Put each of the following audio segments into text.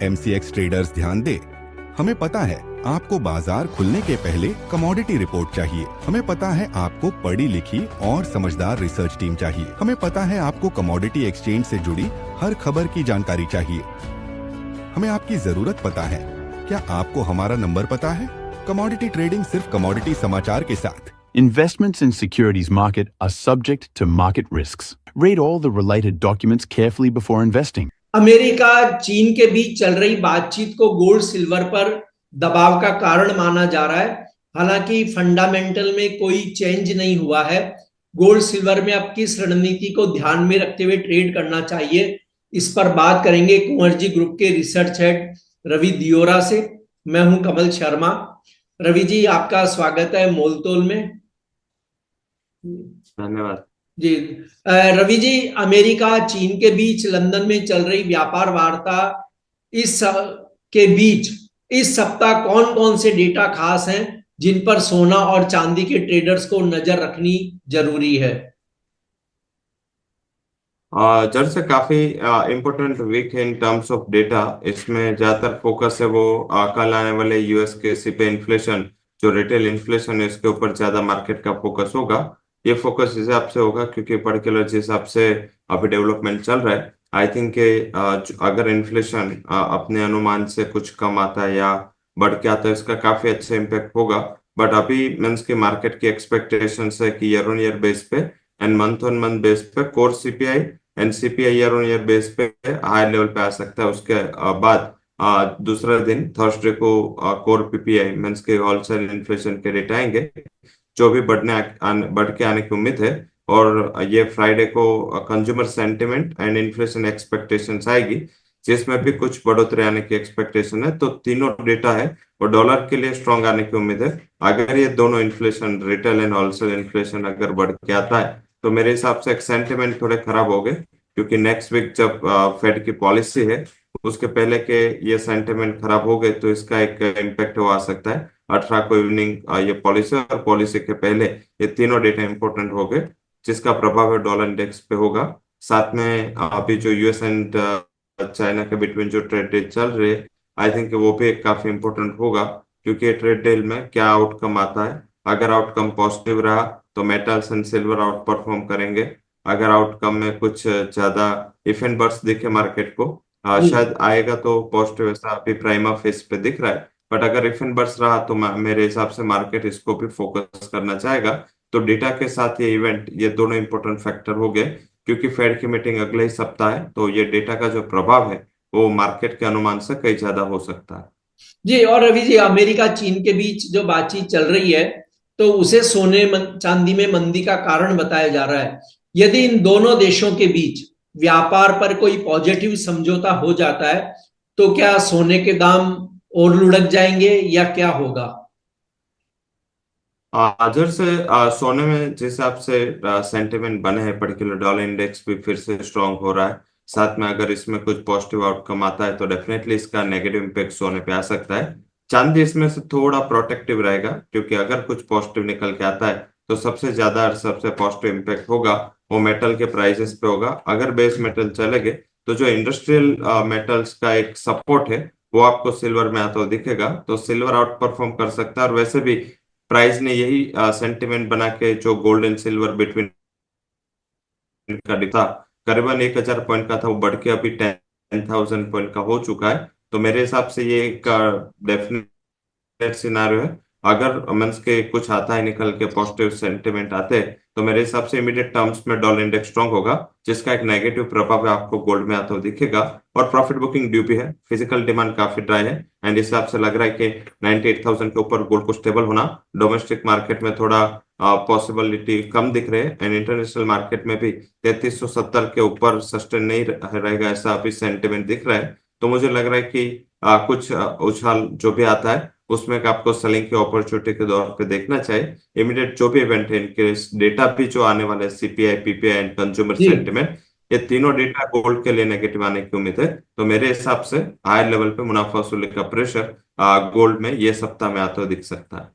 MCX traders ध्यान दे। हमें पता है आपको बाजार खुलने के पहले कमोडिटी रिपोर्ट चाहिए। हमें पता है आपको पढ़ी लिखी और समझदार रिसर्च टीम चाहिए। हमें पता है आपको कमोडिटी एक्सचेंज से जुड़ी हर खबर की जानकारी चाहिए। हमें आपकी जरूरत पता है। क्या आपको हमारा नंबर पता है? कमोडिटी ट्रेडिंग सिर्फ कमोडिटी समाचार के साथ। Investments in securities market are subject to market risks. Read all the related documents carefully before investing. America चीन के बीच चल रही बातचीत को गोल्ड सिल्वर पर दबाव का कारण माना जा रहा है। हालांकि फंडामेंटल में कोई चेंज नहीं हुआ है। गोल्ड सिल्वर में अब किस रणनीति को ध्यान में रखते हुए ट्रेड करना चाहिए, इस पर बात करेंगे कुंवर ग्रुप के रिसर्च हेड रवि दियोरा से। मैं हूं कमल शर्मा। रवि जी, आपका स्वागत है मोलतोल में। धन्यवाद जी। रवि जी, अमेरिका चीन के बीच लंदन में चल रही व्यापार वार्ता के बीच इस सप्ताह कौन कौन से डेटा खास हैं जिन पर सोना और चांदी के ट्रेडर्स को नजर रखनी जरूरी है? जर से काफी इम्पोर्टेंट वीक है इन टर्म्स ऑफ डेटा। इसमें ज्यादातर फोकस है वो कल आने वाले यूएस के सीपीआई इन्फ्लेशन, जो रिटेल इन्फ्लेशन है, इसके ऊपर ज्यादा मार्केट का फोकस होगा। ये फोकस इस हिसाब से होगा क्योंकि पर्टिकुलर जिस हिसाब से अभी डेवलपमेंट चल रहा है, आई थिंक अगर इन्फ्लेशन अपने अनुमान से कुछ कम आता है या बढ़ के आता है, इसका काफी अच्छा इम्पैक्ट होगा। बट अभी मीन्स की मार्केट की एक्सपेक्टेशन है कि ईयर ऑन ईयर बेस पे and month on month base पे core CPI and CPI year on year base पे हाई लेवल पे आ सकता है। उसके बाद दूसरा दिन थर्सडे को कोर पीपीआई मीन्स के होलसेल इन्फ्लेशन के रेट आएंगे, जो भी बढ़ के आने की उम्मीद है। और ये फ्राइडे को consumer sentiment and inflation expectations आएगी, जिसमें भी कुछ बढ़ोतरी आने की एक्सपेक्टेशन है। तो तीनों डेटा है और डॉलर के लिए स्ट्रॉन्ग आने की उम्मीद है। अगर ये दोनों inflation, retail and wholesale inflation अगर बढ़ के आता है तो मेरे हिसाब से सेंटिमेंट थोड़े खराब हो गए, क्योंकि नेक्स्ट वीक जब फेड की पॉलिसी है उसके पहले के ये सेंटिमेंट खराब हो गए तो इसका एक इम्पैक्ट हो आ सकता है। 18 को इवनिंग ये पॉलिसी और पॉलिसी के पहले ये तीनों डेटा इंपॉर्टेंट हो गए, जिसका प्रभाव है डॉलर इंडेक्स पे होगा। साथ में अभी जो यूएस एंड चाइना के बिटवीन जो ट्रेड डील चल रही है, आई थिंक वो भी एक काफी इंपॉर्टेंट होगा, क्योंकि ट्रेड डील में क्या आउटकम आता है। अगर आउटकम पॉजिटिव रहा तो metals and silver out perform करेंगे। अगर आउटकम में कुछ ज्यादा इफ एंड बट्स दिखे मार्केट को, शायद आएगा तो पॉजिटिव, ऐसा अभी प्राइमा फेस पे दिख रहा है। बट अगर इफ एंड बट्स रहा तो मेरे हिसाब से मार्केट इसको भी फोकस करना चाहेगा। तो डेटा के साथ ये इवेंट, ये दोनों इंपॉर्टेंट फैक्टर हो गए, क्योंकि फेड की मीटिंग अगले ही सप्ताह है। तो ये डेटा का जो प्रभाव है वो मार्केट के अनुमान से कहीं ज्यादा हो सकता है। जी। और रवि जी, अमेरिका चीन के बीच जो बातचीत चल रही है तो उसे सोने चांदी में मंदी का कारण बताया जा रहा है। यदि इन दोनों देशों के बीच व्यापार पर कोई पॉजिटिव समझौता हो जाता है तो क्या सोने के दाम और लुढ़क जाएंगे या क्या होगा? अजर से सोने में जिस हिसाब से सेंटिमेंट बने हैं, पर्टिकुलर डॉलर इंडेक्स भी फिर से स्ट्रांग हो रहा है। साथ में अगर इसमें कुछ पॉजिटिव आउटकम आता है तो डेफिनेटली इसका नेगेटिव इम्पैक्ट सोने पे आ सकता है। चांदी इसमें से थोड़ा प्रोटेक्टिव रहेगा, क्योंकि अगर कुछ पॉजिटिव निकल के आता है तो सबसे पॉजिटिव इम्पैक्ट होगा वो मेटल के प्राइसेस पे होगा। अगर बेस मेटल चले गए तो जो इंडस्ट्रियल मेटल्स का एक सपोर्ट है वो आपको सिल्वर में आता हुआ दिखेगा, तो सिल्वर आउट परफॉर्म कर सकता है। और वैसे भी प्राइस ने यही सेंटिमेंट बना के जो गोल्ड एंड सिल्वर बिटवीन का था, करीबन 1000 पॉइंट का था, वो बढ़ के अभी 10,000 पॉइंट का हो चुका है। तो मेरे हिसाब से ये एक डेफिनेट सिनारियो है। अगर मीन्स के कुछ आता है निकल के, पॉजिटिव सेंटिमेंट आते हैं, तो मेरे हिसाब से इमीडिएट टर्म्स में डॉलर इंडेक्स स्ट्रांग होगा, जिसका एक नेगेटिव प्रभाव है आपको गोल्ड में आता हुआ दिखेगा। और प्रॉफिट बुकिंग ड्यू भी है, फिजिकल डिमांड काफी ड्राई है एंड इस हिसाब से लग रहा है कि 98,000 के ऊपर गोल्ड को स्टेबल होना डोमेस्टिक मार्केट में थोड़ा पॉसिबिलिटी कम दिख रहे हैं, एंड इंटरनेशनल मार्केट में भी 3370 के ऊपर सस्टेन नहीं रहेगा, ऐसा अभी सेंटिमेंट दिख रहा है। तो मुझे लग रहा है कि कुछ उछाल जो भी आता है उसमें आपको सेलिंग की अपॉर्चुनिटी के तौर पे देखना चाहिए। इमीडिएट जो भी इवेंट है, इनके डेटा भी जो आने वाले CPI, PPI and consumer sentiment, ये तीनों डेटा गोल्ड के लिए नेगेटिव आने की उम्मीद है। तो मेरे हिसाब से हाई लेवल पे मुनाफा वसूली का प्रेशर गोल्ड में ये सप्ताह में आता हुआ दिख सकता है।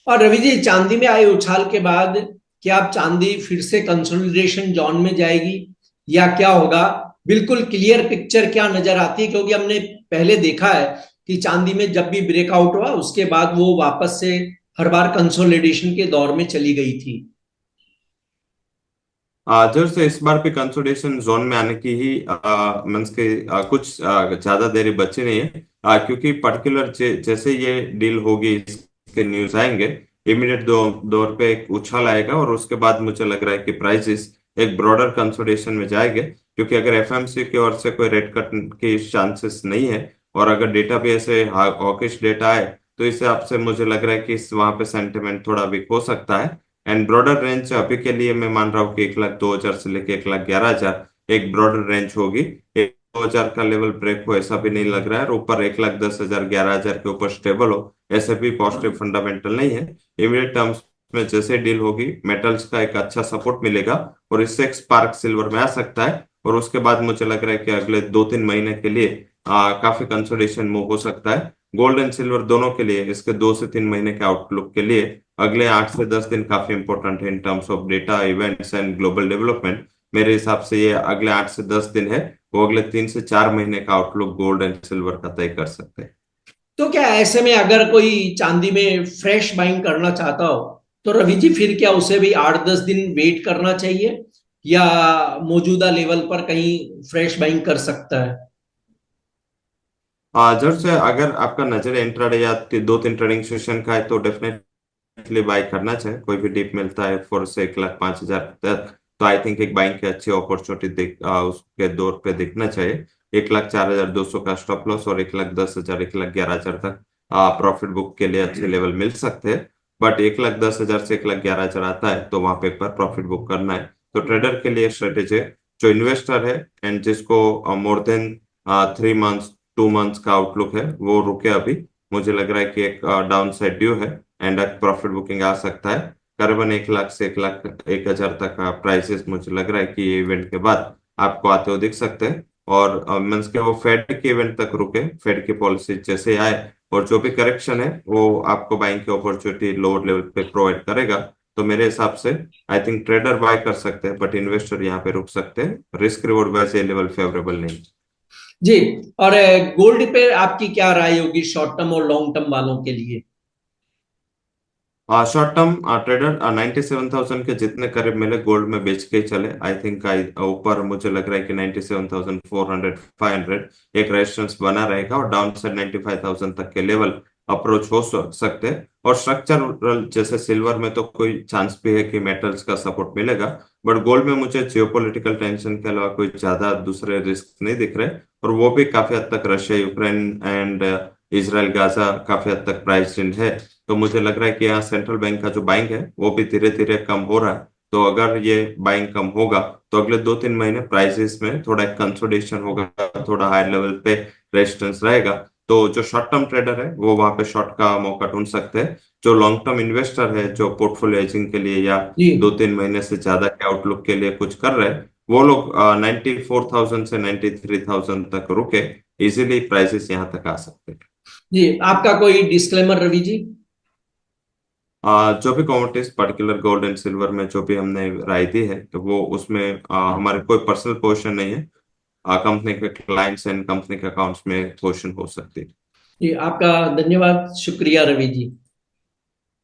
और रवि जी, चांदी में आए उछाल के बाद क्या आप चांदी फिर से कंसोलिडेशन जोन में जाएगी या क्या होगा? बिल्कुल क्लियर पिक्चर क्या नजर आती है, क्योंकि हमने पहले देखा है कि चांदी में जब भी ब्रेकआउट हुआ उसके बाद वो वापस से हर बार कंसोलिडेशन के दौर में चली गई थी। जब से इस बार भी कंसोलिडेशन जोन में आने की ही मीन्स के कुछ ज्यादा देरी बची नहीं है, क्योंकि पर्टिकुलर जैसे ये डील होगी इसके न्यूज आएंगे, इमीडिएट दौर पे एक उछाल आएगा और उसके बाद मुझे लग रहा है कि प्राइसेस एक ब्रॉडर कंसोलिडेशन में जाएंगे, क्योंकि अगर एफएमसी की ओर से कोई रेट कट की चांसेस नहीं है और अगर डेटा भी ऐसे हॉकिश डेटा आए तो इस हिसाब से मुझे लग रहा है कि वहां पे सेंटिमेंट थोड़ा वीक हो सकता है। एंड ब्रॉडर रेंज अभी के लिए मैं मान रहा हूँ कि 1,02,000 से लेके 1,11,000 एक ब्रॉडर रेंज होगी। 1,02,000 का लेवल ब्रेक हो ऐसा भी नहीं लग रहा है, और ऊपर 1,10,000 11,000 के ऊपर स्टेबल हो ऐसे भी पॉजिटिव फंडामेंटल नहीं है। इमीडिएट टर्म्स में जैसे डील होगी मेटल्स का एक अच्छा सपोर्ट मिलेगा और इससे एक स्पार्क सिल्वर में आ सकता है, और उसके बाद मुझे लग रहा है कि अगले 2-3 महीने के लिए काफी कंसोलिडेशन मूव हो सकता है। गोल्ड एंड सिल्वर दोनों के लिए इसके 2 से 3 महीने के आउटलुक के लिए अगले 8 से 10 दिन काफी इंपॉर्टेंट है in terms of data events and global development. मेरे हिसाब से ये अगले 8 से 10 दिन है, वो अगले 3 से 4 महीने का आउटलुक गोल्ड एंड सिल्वर का तय कर सकते हैं। तो क्या ऐसे में अगर कोई चांदी में फ्रेश बाइंग करना चाहता हो तो रवि जी फिर क्या उसे भी 8-10 दिन वेट करना चाहिए, या मौजूदा लेवल पर कहीं फ्रेश बाइंग कर सकता है? जब से अगर आपका नजर इंट्राडे या 2-3 ट्रेडिंग सेशन का है तो डेफिनेटली बाय करना चाहिए। कोई भी डिप मिलता है फॉर से 1,05,000 तक तो आई थिंक एक बाइंग की अच्छी अपॉर्चुनिटी उसके दौर पे दिखना चाहिए। 1,04,200 का स्टॉप लॉस और 1,10,000 1,11,000 तक प्रॉफिट बुक के लिए अच्छे लेवल मिल सकते हैं। बट 1,10,000 से 1,11,000 आता है तो वहां पे एक बार प्रॉफिट बुक करना है। तो ट्रेडर के लिए स्ट्रेटेजी है, जो इन्वेस्टर है एंड जिसको मोर देन 3 मंथ्स 2 मंथ्स का आउटलुक है वो रुके अभी। मुझे लग रहा है कि एक डाउन साइड ड्यू है एंड एक प्रॉफिट बुकिंग आ सकता है। करीबन 1,00,000 से 1,01,000 तक का प्राइसेस मुझे लग रहा है कि ये इवेंट के बाद आपको आते हुए दिख सकते हैं। और मीन्स के वो फेड के इवेंट तक रुके, फेड की पॉलिसी जैसे आए और जो भी करेक्शन है वो आपको बाइंग की अपॉर्चुनिटी लोअर लेवल पे प्रोवाइड करेगा। तो मेरे हिसाब से आई थिंक ट्रेडर बाय कर सकते हैं बट इन्वेस्टर यहाँ पे रुक सकते हैं। रिस्क रिवॉर्ड वैसे लेवल फेवरेबल नहीं। जी। और गोल्ड पे आपकी क्या राय होगी शॉर्ट टर्म और लॉन्ग टर्म वालों के लिए? शॉर्ट टर्म ट्रेडर 97,000 के जितने करीब मिले गोल्ड में बेच के ही चले। आई थिंक ऊपर मुझे लग रहा है कि 97,400 500 एक रेजिस्टेंस बना रहेगा और डाउन साइड 95,000 तक के लेवल अप्रोच हो सकते हैं। और स्ट्रक्चरल जैसे सिल्वर में तो कोई चांस भी है कि मेटल्स का सपोर्ट मिलेगा, बट गोल्ड में मुझे जियोपॉलिटिकल टेंशन के अलावा कोई ज्यादा दूसरे रिस्क नहीं दिख रहे, और वो भी काफी हद तक Russia Ukraine and Israel Gaza काफी हद तक प्राइस इन है। तो मुझे लग रहा है कि यहाँ सेंट्रल बैंक का जो बाइंग है वो भी धीरे धीरे कम हो रहा है। तो अगर ये बाइंग कम होगा तो अगले 2-3 महीने प्राइसेस में थोड़ा एक कंसोलिडेशन होगा, थोड़ा हाई लेवल पे रेजिस्टेंस रहेगा। तो जो शॉर्ट टर्म ट्रेडर है वो वहां पे शॉर्ट का मौका ढूंढ सकते हैं। जो लॉन्ग टर्म इन्वेस्टर है जो पोर्टफोलियो एजिंग के लिए या जी 2-3 महीने से ज्यादा के आउटलुक के लिए कुछ कर रहे हैं, वो लोग 94,000 से 93,000 तक रुके इजीली प्राइसेस यहाँ तक आ सकते हैं। जी, आपका कोई डिस्क्लेमर रवि जी? जो भी commodities particular gold and silver में जो भी हमने राय दी है तो वो उसमें हमारे कोई पर्सनल पोजीशन नहीं है। कंपनी के क्लाइंट्स एंड कंपनी के अकाउंट्स में पोजीशन हो सकती है। जी, आपका धन्यवाद, शुक्रिया रवि जी।